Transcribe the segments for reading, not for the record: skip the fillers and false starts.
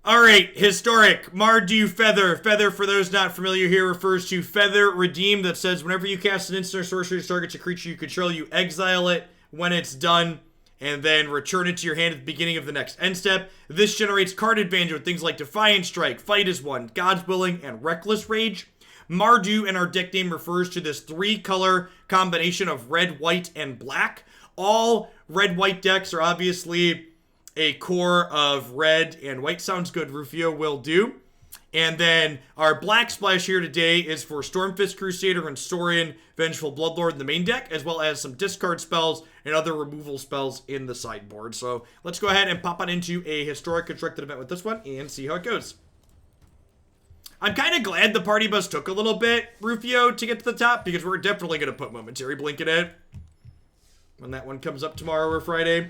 Alright, historic. Mardu Feather. Feather, for those not familiar here, refers to Feather Redeemed. That says whenever you cast an instant or sorcery that targets a creature you control, you exile it when it's done, and then return it to your hand at the beginning of the next end step. This generates card advantage with things like Defiant Strike, Fight as One, God's Willing, and Reckless Rage. Mardu in our deck name refers to this 3-color combination of red, white, and black. All red-white decks are obviously a core of red and white. Sounds good, Rufio, will do. And then our black splash here today is for Stormfist Crusader and Sorin, Vengeful, Bloodlord in the main deck, as well as some discard spells and other removal spells in the sideboard. So let's go ahead and pop on into a historic constructed event with this one and see how it goes. I'm kind of glad the party bus took a little bit, Rufio, to get to the top, because we're definitely going to put Momentary Blink in it when that one comes up tomorrow or Friday.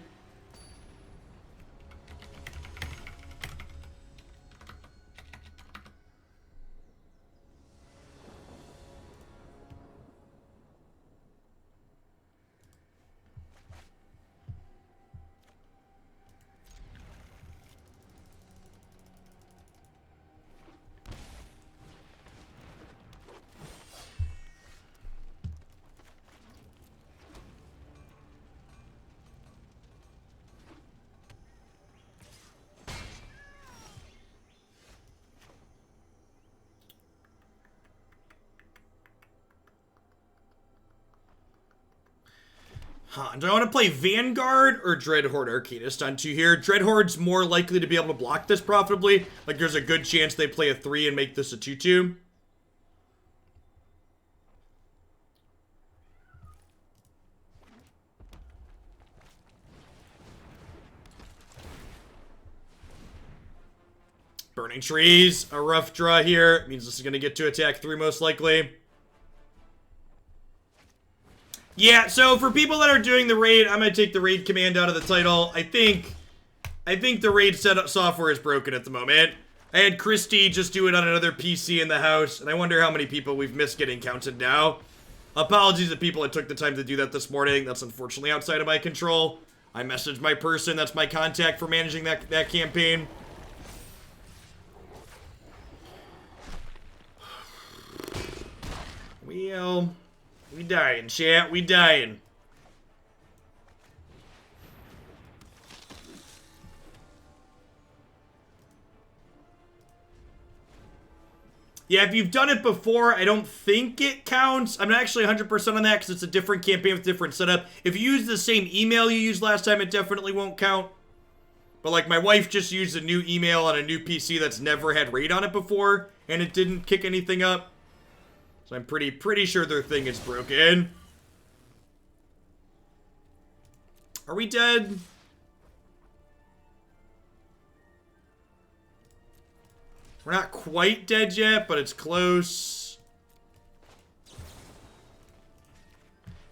Do I want to play Vanguard or Dreadhorde Arcanist on 2 here? Dreadhorde's more likely to be able to block this profitably. Like, there's a good chance they play a 3 and make this a 2-2. Burning Trees, a rough draw here. It means this is going to get to attack 3 most likely. Yeah, so for people that are doing the raid, I'm going to take the raid command out of the title. I think the raid setup software is broken at the moment. I had Christy just do it on another PC in the house, and I wonder how many people we've missed getting counted now. Apologies to people that took the time to do that this morning. That's unfortunately outside of my control. I messaged my person. That's my contact for managing that campaign. Well, we dying, chat. We dying. Yeah, if you've done it before, I don't think it counts. I'm not actually 100% on that because it's a different campaign with different setup. If you use the same email you used last time, it definitely won't count. But like my wife just used a new email on a new PC that's never had raid on it before, and it didn't kick anything up. So I'm pretty sure their thing is broken. Are we dead? We're not quite dead yet, but it's close. If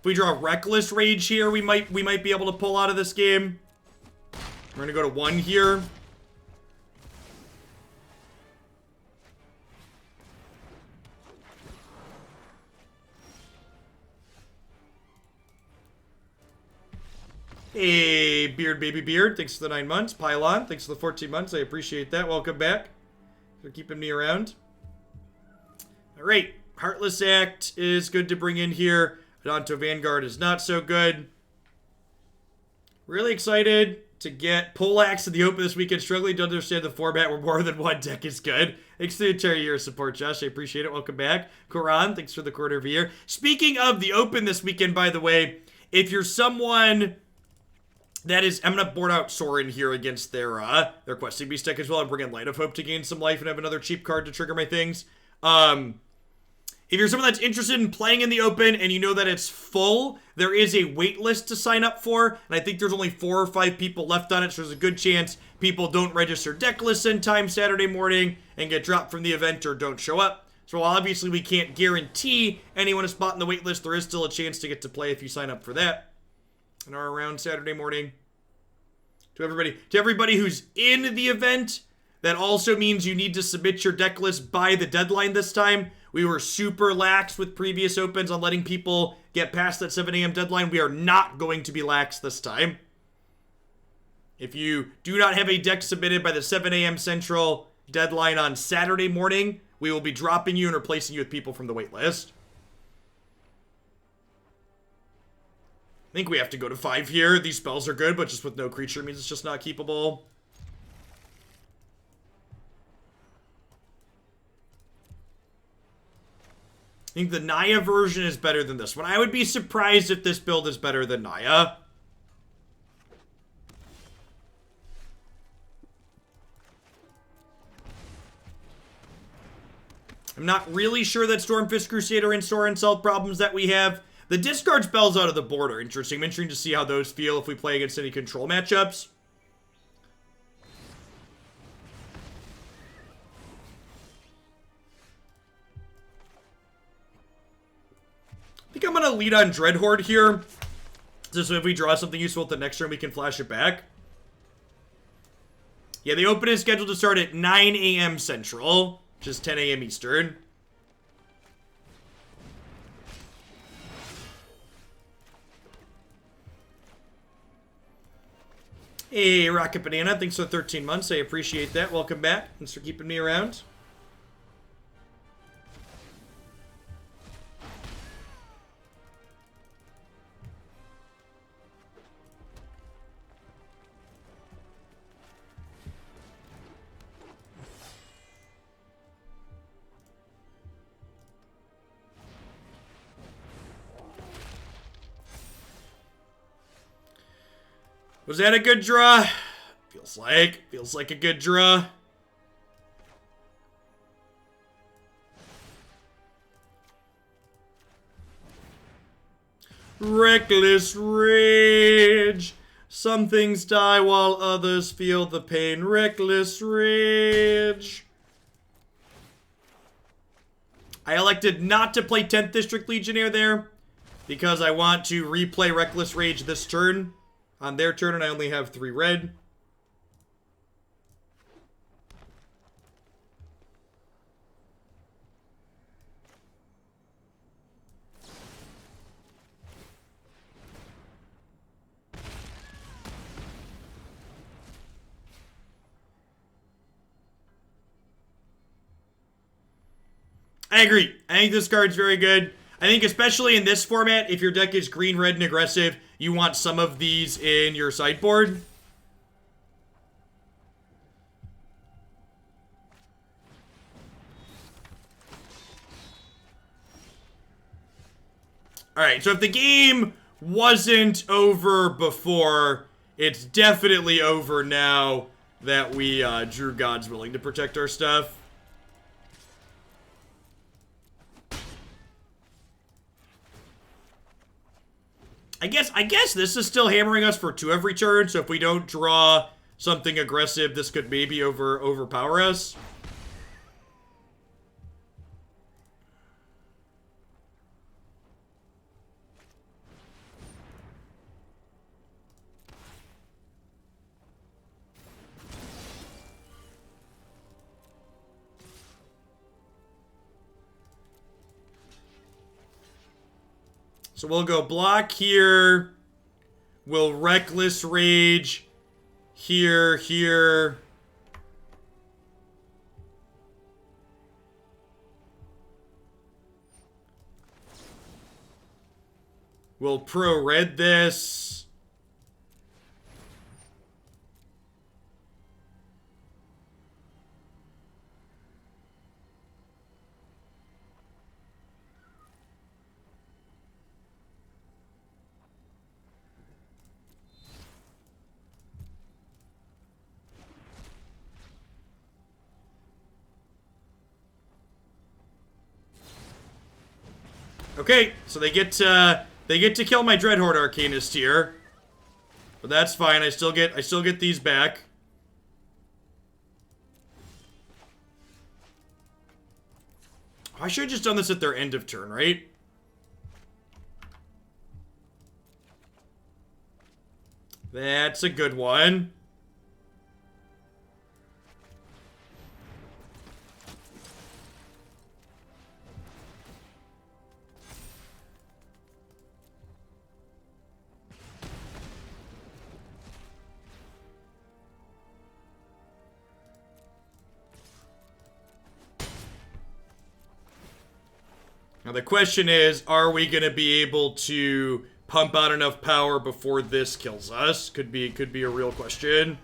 we draw Reckless Rage here, we might be able to pull out of this game. We're gonna go to 1 here. Hey, Beard Baby Beard, thanks for the 9 months. Pylon, thanks for the 14 months. I appreciate that. Welcome back. For keeping me around. Alright, Heartless Act is good to bring in here. Adanto Vanguard is not so good. Really excited to get Poleaxe in the open this weekend. Struggling to understand the format where more than one deck is good. Thanks for the entire year of support, Josh. I appreciate it. Welcome back. Quran, thanks for the quarter of a year. Speaking of the open this weekend, by the way, if you're someone that is, I'm going to board out Sorin here against their Questing Beast deck as well. I'm bringing Light of Hope to gain some life and have another cheap card to trigger my things. If you're someone that's interested in playing in the open and you know that it's full, there is a wait list to sign up for. And I think there's only 4 or 5 people left on it. So there's a good chance people don't register deck lists in time Saturday morning and get dropped from the event or don't show up. So while obviously we can't guarantee anyone a spot in the wait list, there is still a chance to get to play if you sign up for that. And are around Saturday morning. To everybody who's in the event, that also means you need to submit your deck list by the deadline this time. We were super lax with previous opens on letting people get past that 7 a.m. deadline. We are not going to be lax this time. If you do not have a deck submitted by the 7 a.m. Central deadline on Saturday morning, we will be dropping you and replacing you with people from the waitlist. I think we have to go to 5 here. These spells are good, but just with no creature means it's just not keepable. I think the Naya version is better than this one. I would be surprised if this build is better than Naya. I'm not really sure that Stormfist Crusader and Sorin solve problems that we have. The discard spells out of the board are interesting. I'm interested to see how those feel if we play against any control matchups. I think I'm going to lead on Dreadhorde here. Just so if we draw something useful at the next turn, we can flash it back. Yeah, the open is scheduled to start at 9 a.m. Central, which is 10 a.m. Eastern. Hey, Rocket Banana, thanks for 13 months. I appreciate that. Welcome back. Thanks for keeping me around. Was that a good draw? Feels like a good draw. Reckless Rage. Some things die while others feel the pain. Reckless Rage. I elected not to play 10th District Legionnaire there because I want to replay Reckless Rage this turn. On their turn, and I only have 3 red. I agree. I think this card's very good. I think especially in this format, if your deck is green, red, and aggressive, you want some of these in your sideboard. Alright, so if the game wasn't over before, it's definitely over now that we drew God's Willing to protect our stuff. I guess this is still hammering us for 2 every turn, so if we don't draw something aggressive, this could maybe overpower us. So we'll go block here. We'll Reckless Rage here, here. We'll pro-red this. Okay, so they get to kill my Dreadhorde Arcanist here. But that's fine. I still get these back. I should have just done this at their end of turn, right? That's a good one. Now the question is, are we going to be able to pump out enough power before this kills us? Could be a real question.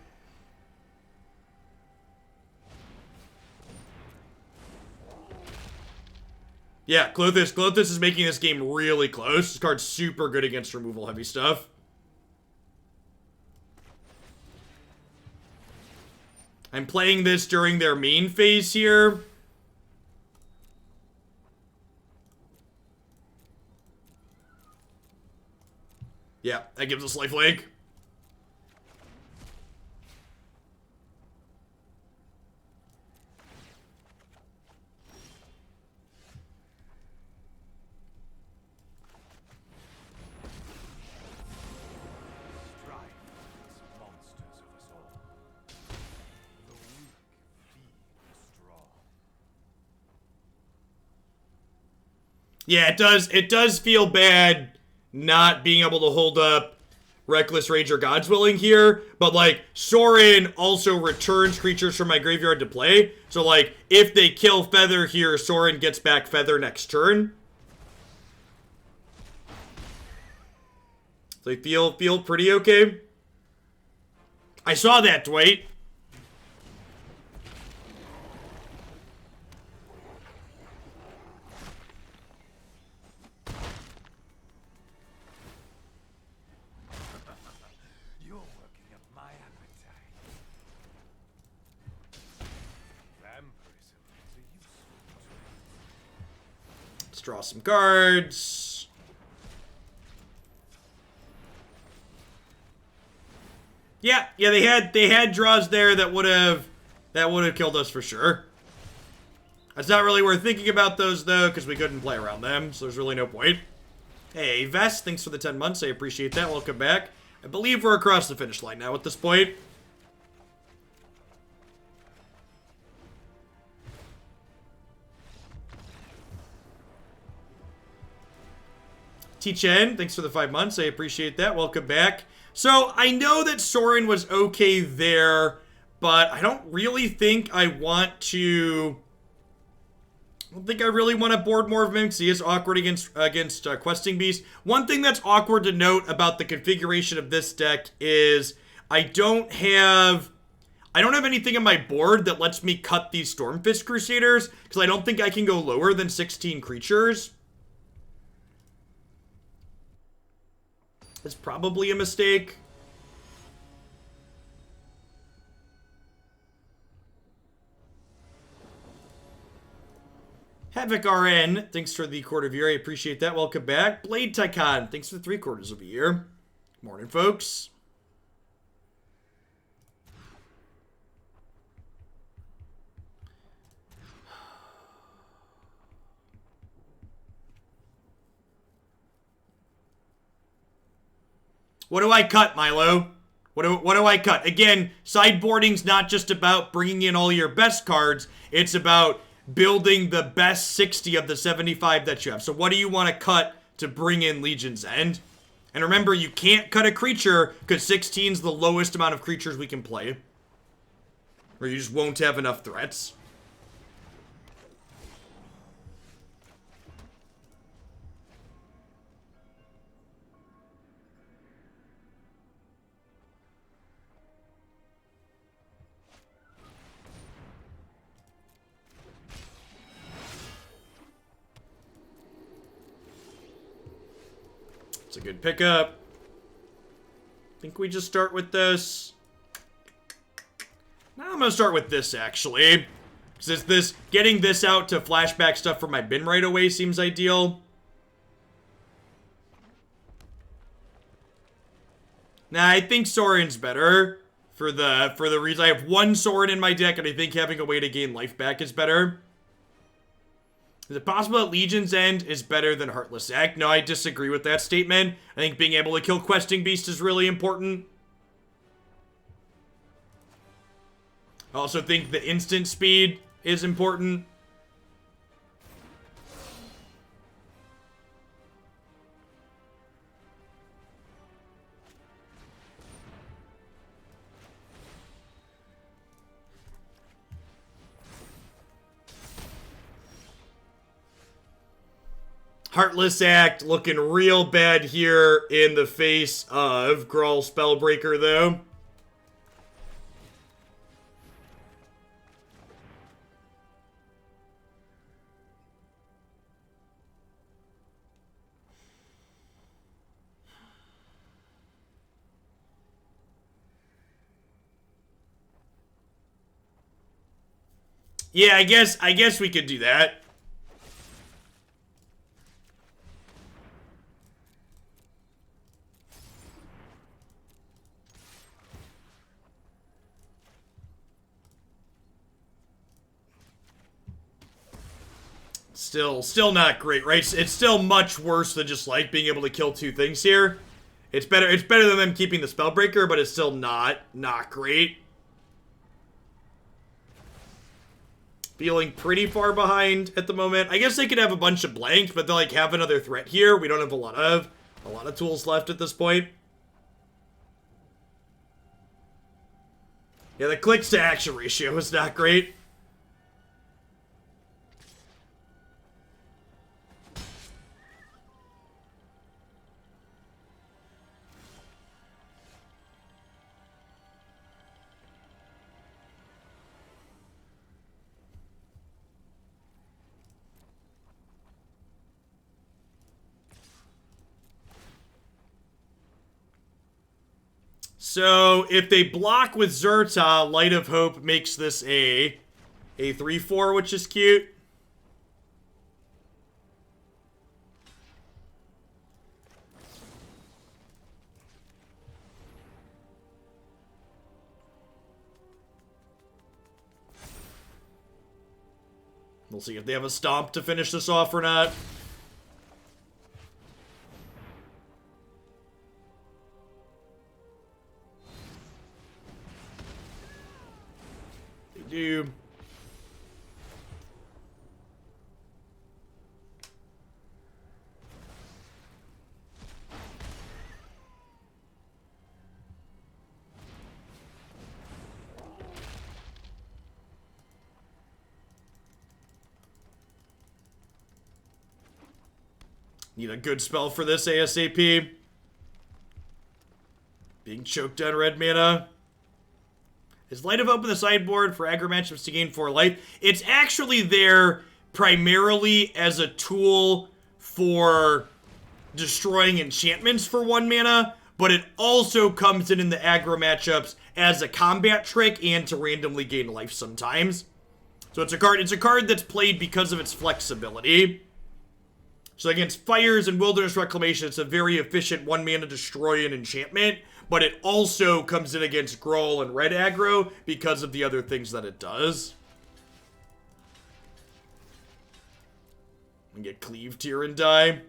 Yeah, Klothys is making this game really close. This card's super good against removal heavy stuff. I'm playing this during their main phase here. Yeah, that gives us lifelink. Yeah, it does feel bad not being able to hold up Reckless Rage or God's Willing here, but like Sorin also returns creatures from my graveyard to play. So like if they kill Feather here, Sorin gets back Feather next turn. So they feel pretty okay. I saw that, Dwight. Draw some cards. Yeah, they had draws there that would have killed us for sure. It's not really worth thinking about those though, because we couldn't play around them, so there's really no point. Hey, Vest, thanks for the 10 months. I appreciate that. Welcome back. I believe we're across the finish line now at this point. T-Chen, thanks for the 5 months. I appreciate that. Welcome back. So, I know that Sorin was okay there, but I don't really think I want to... I don't think I really want to board more of him because he is awkward against Questing Beast. One thing that's awkward to note about the configuration of this deck is I don't have anything on my board that lets me cut these Stormfist Crusaders because I don't think I can go lower than 16 creatures. It's probably a mistake. Havoc RN, thanks for the quarter of a year. I appreciate that. Welcome back. Blade Tycon, thanks for the 3/4 of a year. Morning, folks. What do I cut, Milo? What do I cut? Again, sideboarding's not just about bringing in all your best cards. It's about building the best 60 of the 75 that you have. So what do you want to cut to bring in Legion's End? And remember, you can't cut a creature because 16 is the lowest amount of creatures we can play. Or you just won't have enough threats. It's a good pickup. I think we just start with this. Now I'm going to start with this, actually. Because getting this out to flashback stuff from my bin right away seems ideal. Nah, I think Sorin's better. For the reason I have one Sorin in my deck, and I think having a way to gain life back is better. Is it possible that Legion's End is better than Heartless Act? No, I disagree with that statement. I think being able to kill Questing Beast is really important. I also think the instant speed is important. Heartless Act looking real bad here in the face of Grawl Spellbreaker, though. Yeah, I guess we could do that. Still not great, right? It's still much worse than just like being able to kill two things here. It's better than them keeping the Spellbreaker, but it's still not great. Feeling pretty far behind at the moment. I guess they could have a bunch of blanks, but they like have another threat here. We don't have a lot of tools left at this point. Yeah, the clicks to action ratio is not great. So, if they block with Zerta, Light of Hope makes this a 3/4, which is cute. We'll see if they have a stomp to finish this off or not. Do. Need a good spell for this ASAP. Being choked on red mana. Is Light of Hope in the sideboard for aggro matchups to gain 4 life? It's actually there primarily as a tool for destroying enchantments for 1 mana, but it also comes in the aggro matchups as a combat trick and to randomly gain life sometimes. So it's a card that's played because of its flexibility. So against Fires and Wilderness Reclamation, it's a very efficient 1 mana destroy an enchantment. But it also comes in against Grawl and red aggro because of the other things that it does. And get cleaved here and die.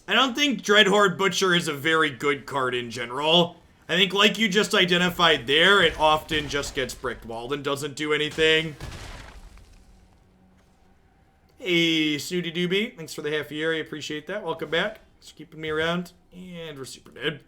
I don't think Dreadhorde Butcher is a very good card in general. I think, like you just identified there, it often just gets bricked walled and doesn't do anything. Hey, Snooty Doobie, thanks for the half year. I appreciate that. Welcome back. Thanks for keeping me around. And we're super dead.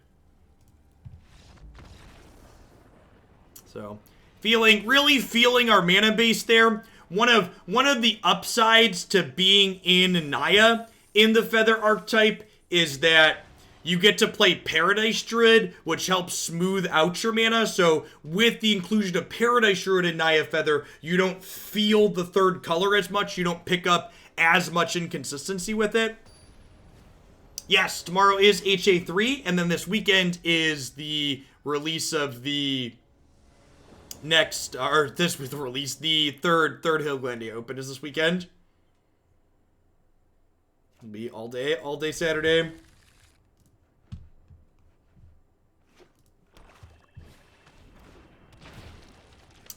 So, really feeling our mana base there. One of the upsides to being in Naya in the Feather archetype is that you get to play Paradise Druid, which helps smooth out your mana. So with the inclusion of Paradise Druid in Naya Feather, you don't feel the third color as much. You don't pick up as much inconsistency with it. Yes, tomorrow is HA3, and then this weekend is the release of the next, or this was the release, the third Hillglandia Open is this weekend. It'll be all day Saturday.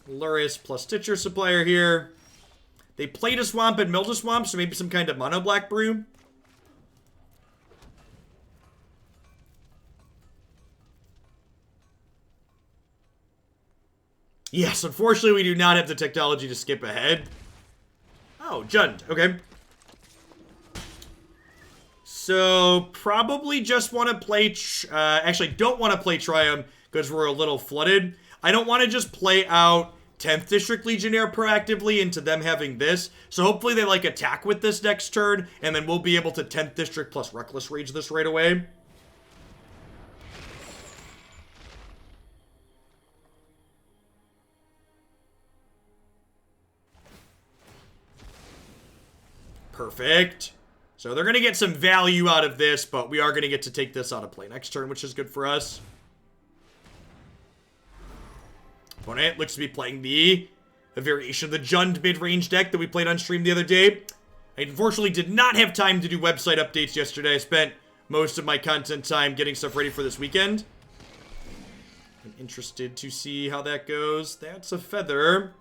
Luris plus Stitcher Supplier here. They played a swamp and milled a swamp, so maybe some kind of mono black brew. Yes, unfortunately we do not have the technology to skip ahead. Oh, Jund, okay. So, probably just want to play... actually, don't want to play Triumph because we're a little flooded. I don't want to just play out 10th District Legionnaire proactively into them having this. So, hopefully they, like, attack with this next turn, and then we'll be able to 10th District plus Reckless Rage this right away. Perfect. So they're going to get some value out of this, but we are going to get to take this out of play next turn, which is good for us. Opponent looks to be playing a variation of the Jund mid-range deck that we played on stream the other day. I unfortunately did not have time to do website updates yesterday. I spent most of my content time getting stuff ready for this weekend. I'm interested to see how that goes. That's a feather.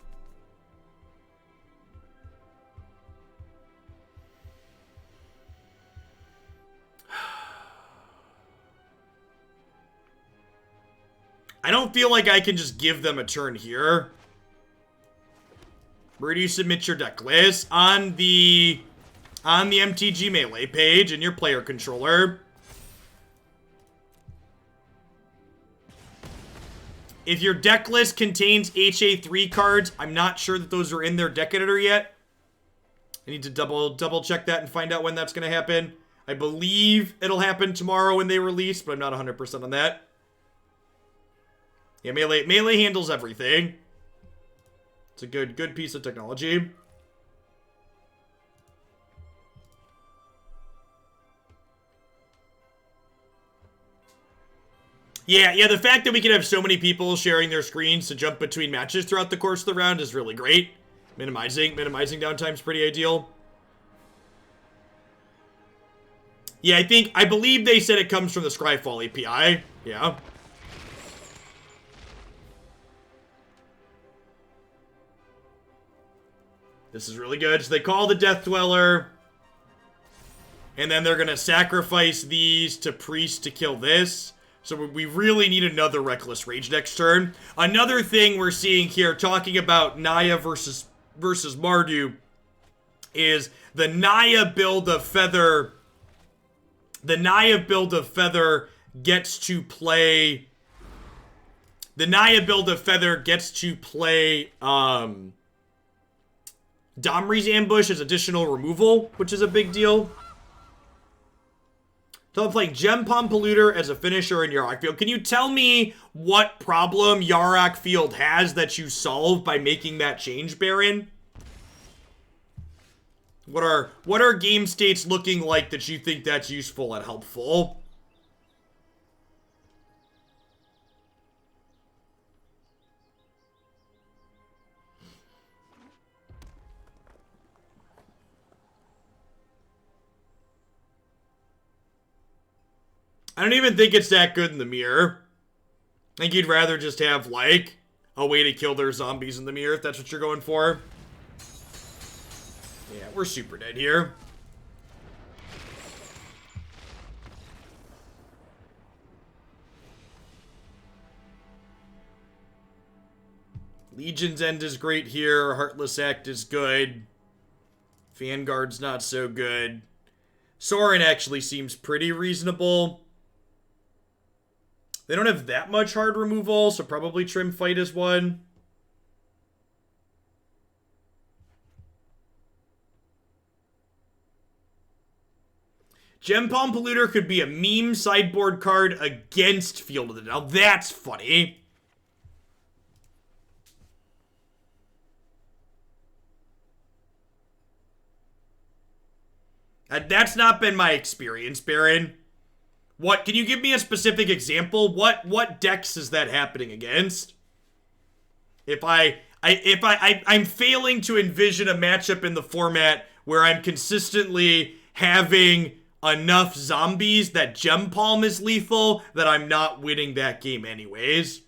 I don't feel like I can just give them a turn here. Where do you submit your deck list? On the MTG Melee page in your player controller. If your deck list contains HA3 cards, I'm not sure that those are in their deck editor yet. I need to double check that and find out when that's going to happen. I believe it'll happen tomorrow when they release, but I'm not 100% on that. Yeah, Melee handles everything. It's a good piece of technology. Yeah, the fact that we can have so many people sharing their screens to jump between matches throughout the course of the round is really great. Minimizing downtime is pretty ideal. Yeah, I believe they said it comes from the Scryfall API. Yeah. This is really good. So they call the Death Dweller. And then they're going to sacrifice these to Priest to kill this. So we really need another Reckless Rage next turn. Another thing we're seeing here, talking about Naya versus Mardu, is the Naya build of Feather. The Naya build of Feather gets to play... The Naya build of Feather gets to play... Domri's Ambush as additional removal, which is a big deal. So I'm playing Gem Palm Polluter as a finisher in Yarok Field. Can you tell me what problem Yarok Field has that you solve by making that change, Baron? What are game states looking like that you think that's useful and helpful? I don't even think it's that good in the mirror. I think you'd rather just have, like, a way to kill their zombies in the mirror if that's what you're going for. Yeah, we're super dead here. Legion's End is great here. Heartless Act is good. Vanguard's not so good. Sorin actually seems pretty reasonable. They don't have that much hard removal, so probably Trim Fight is one. Gem Palm Polluter could be a meme sideboard card against Field of the Dead. Now that's funny. That's not been my experience, Baron. What, can you give me a specific example? What decks is that happening against? I'm failing to envision a matchup in the format where I'm consistently having enough zombies that Gem Palm is lethal that I'm not winning that game anyways.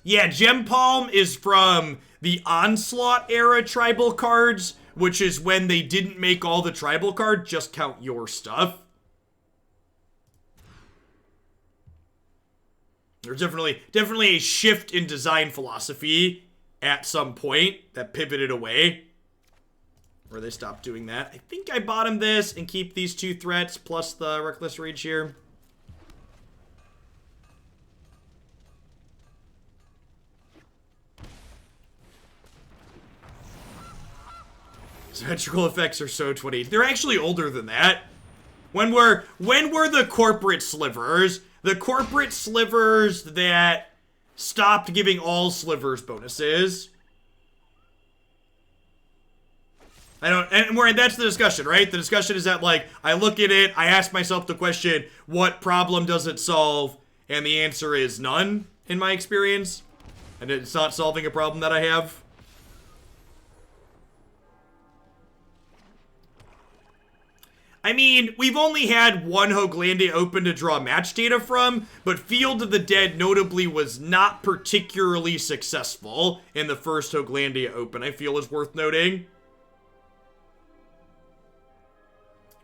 Yeah, Gem Palm is from the Onslaught era tribal cards, which is when they didn't make all the tribal cards, just count your stuff. There's definitely a shift in design philosophy at some point that pivoted away. Or they stopped doing that. I think I bottom this and keep these 2 threats plus the Reckless Rage here. Symmetrical effects are so 20. They're actually older than that. When were the corporate slivers? The corporate slivers that stopped giving all slivers bonuses. And that's the discussion, right? The discussion is that, like, I look at it, I ask myself the question, what problem does it solve? And the answer is none, in my experience. And it's not solving a problem that I have. I mean, we've only had one Hoaglandia open to draw match data from, but Field of the Dead notably was not particularly successful in the first Hoaglandia open, I feel is worth noting.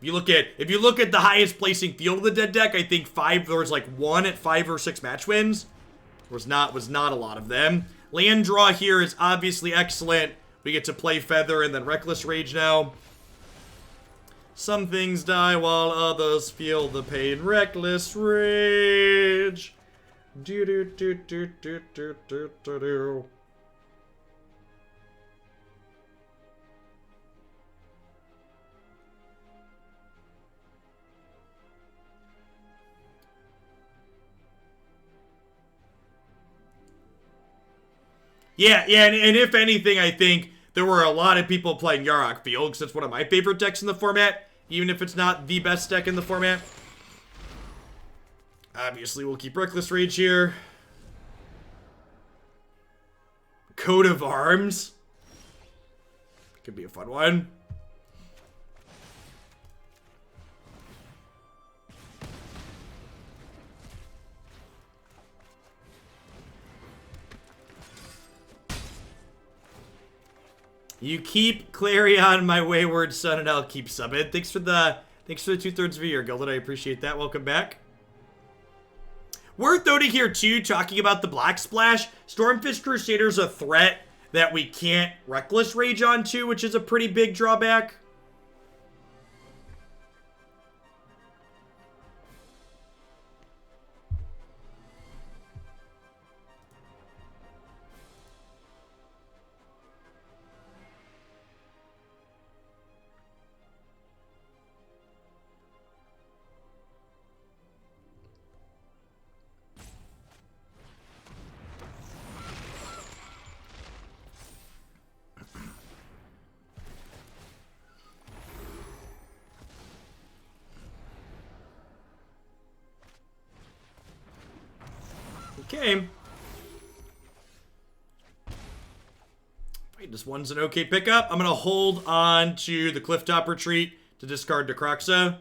If you look at the highest placing Field of the Dead deck, I think there was like 1 at 5 or 6 match wins. Was not a lot of them. Land draw here is obviously excellent. We get to play Feather and then Reckless Rage now. Some things die while others feel the pain. Reckless Rage. Do do do do do do do do do. Yeah, and if anything, I think there were a lot of people playing Yarok Field, because it's one of my favorite decks in the format, even if it's not the best deck in the format. Obviously, we'll keep Reckless Rage here. Coat of Arms. Could be a fun one. You keep Clarion, my wayward son, and I'll keep Summit. Thanks for the 2/3 of a year, Gilded. I appreciate that. Welcome back. Worth noting here, too, talking about the Black Splash. Stormfist Crusader's a threat that we can't Reckless Rage onto, which is a pretty big drawback. Okay. Wait, this one's an okay pickup. I'm going to hold on to the Clifftop Retreat to discard Necroxa.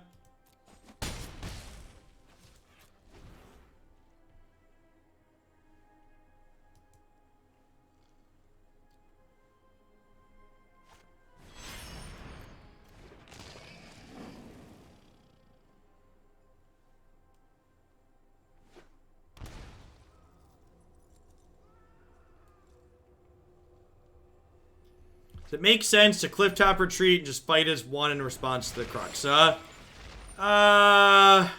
It makes sense to Clifftop Retreat and just fight as one in response to the Croxa. I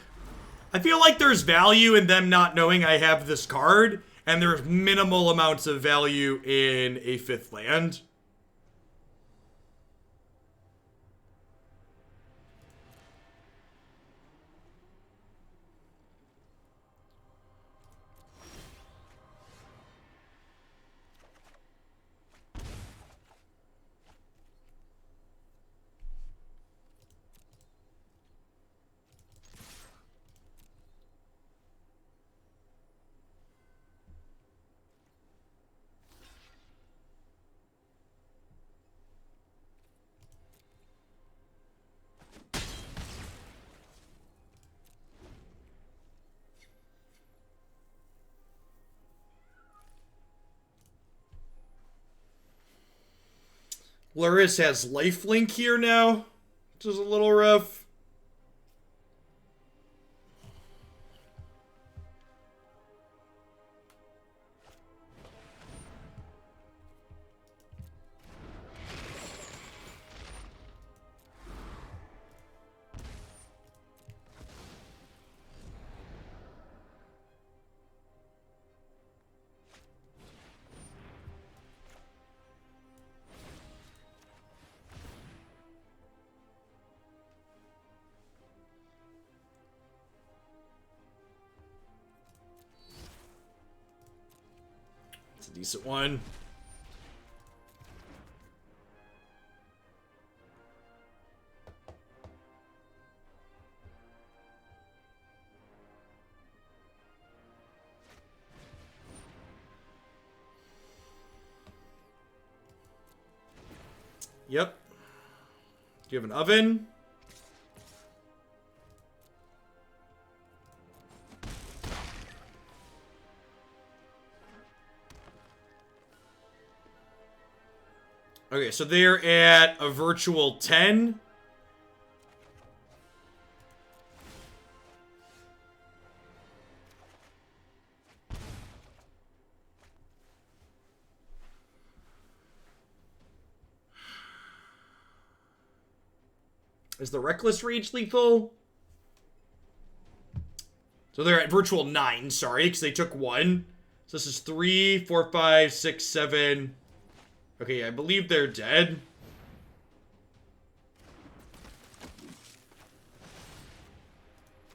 feel like there's value in them not knowing I have this card, and there's minimal amounts of value in a 5th land. Luris has lifelink here now, which is a little rough. It's a decent one. Yep. Do you have an oven? Okay, so they're at a virtual 10. Is the Reckless Rage lethal? So they're at virtual 9, sorry, because they took 1. So this is 3, 4, 5, 6, 7. Okay, I believe they're dead.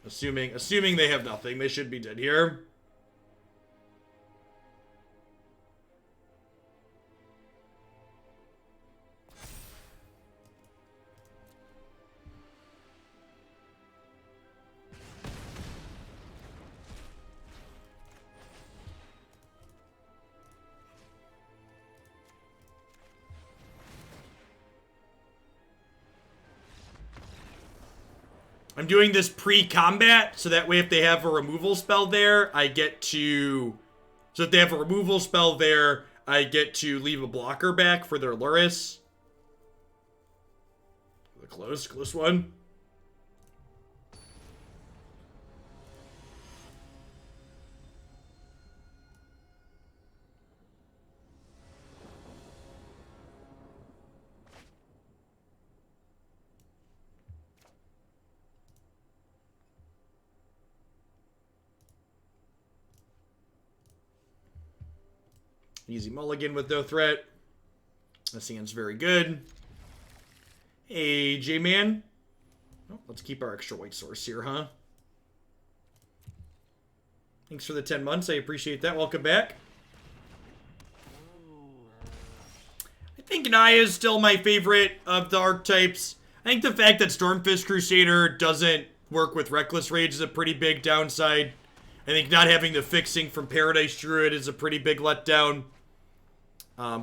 Assuming they have nothing, they should be dead here. I'm doing this pre-combat, so that way if they have a removal spell there, I get to... So if they have a removal spell there, I get to leave a blocker back for their Luris. The close one. Easy mulligan with no threat. This hand's very good. Hey, J-Man. Oh, let's keep our extra white source here, huh? Thanks for the 10 months. I appreciate that. Welcome back. I think Naya is still my favorite of the archetypes. I think the fact that Stormfist Crusader doesn't work with Reckless Rage is a pretty big downside. I think not having the fixing from Paradise Druid is a pretty big letdown.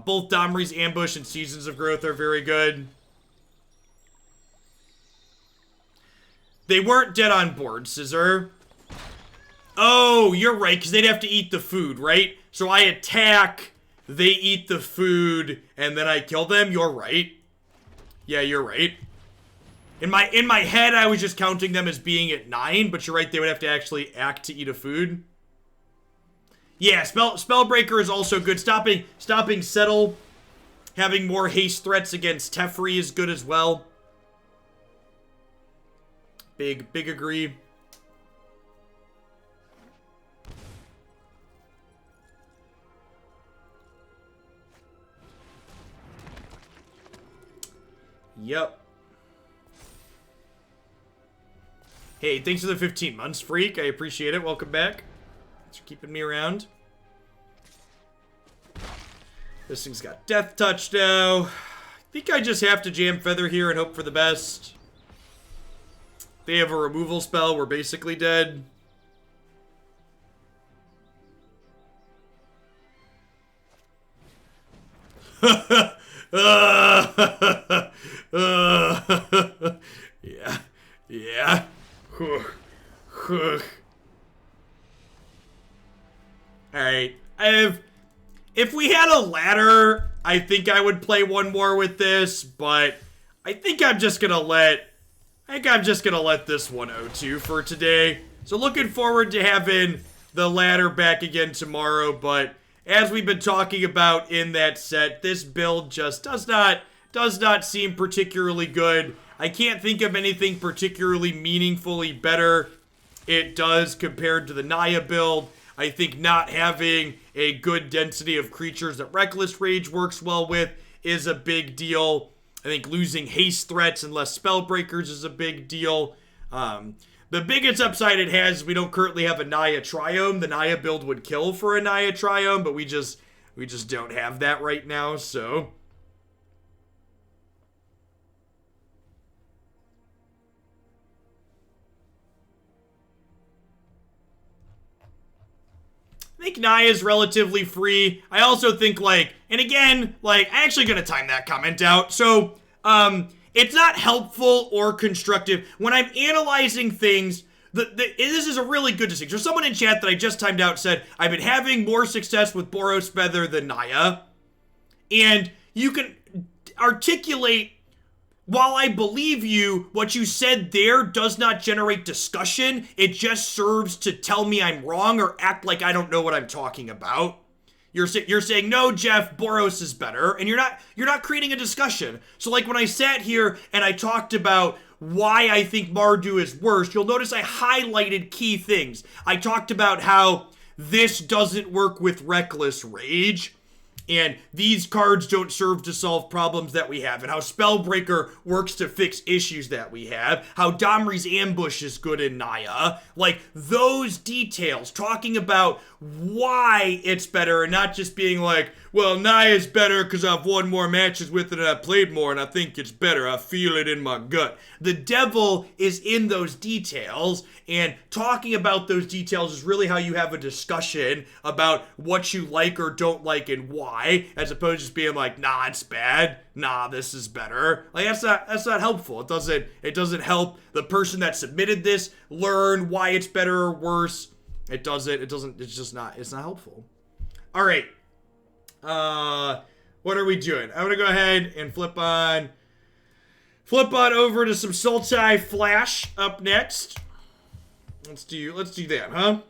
Both Domri's Ambush and Seasons of Growth are very good. They weren't dead on board, Scissor. Oh, you're right, because they'd have to eat the food, right? So I attack, they eat the food, and then I kill them? You're right. Yeah, you're right. In my head, I was just counting them as being at 9, but you're right, they would have to actually act to eat a food. Yeah, Spellbreaker is also good. Stopping Settle. Having more haste threats against Teferi is good as well. Big agree. Yep. Hey, thanks for the 15 months, Freak. I appreciate it. Welcome back. Thanks for keeping me around. This thing's got Death Touch now. I think I just have to jam Feather here and hope for the best. They have a removal spell. We're basically dead. Yeah. Alright. If we had a ladder, I think I would play one more with this, but I think I'm just gonna let this one O2 for today. So looking forward to having the ladder back again tomorrow, but as we've been talking about in that set, this build just does not seem particularly good. I can't think of anything particularly meaningfully better it does compared to the Naya build. I think not having a good density of creatures that Reckless Rage works well with is a big deal. I think losing haste threats and less Spellbreakers is a big deal. The biggest upside it has is we don't currently have a Naya Triome. The Naya build would kill for a Naya Triome, but we just We just don't have that right now, so... I think Naya is relatively free. I also think, like, and again, like, I'm actually gonna time that comment out. So, it's not helpful or constructive. When I'm analyzing things, this is a really good distinction. So someone in chat that I just timed out said, I've been having more success with Boros Feather than Naya. And you can articulate, while I believe you, what you said there does not generate discussion. It just serves to tell me I'm wrong or act like I don't know what I'm talking about. You're saying, no, Jeff, Boros is better, and you're not creating a discussion. So like when I sat here and I talked about why I think Mardu is worse, you'll notice I highlighted key things. I talked about how this doesn't work with Reckless Rage, and these cards don't serve to solve problems that we have, and how Spellbreaker works to fix issues that we have, how Domri's Ambush is good in Naya. Like, those details, talking about why it's better, and not just being like, well, Naya's better because I've won more matches with it and I've played more and I think it's better. I feel it in my gut. The devil is in those details, and talking about those details is really how you have a discussion about what you like or don't like and why, as opposed to just being like, nah, it's bad. Nah, this is better. Like, that's not helpful. It doesn't help the person that submitted this learn why it's better or worse. It's not helpful. All right. What are we doing? I'm gonna go ahead and flip on over to some Sultai Flash up next. Let's do that, huh?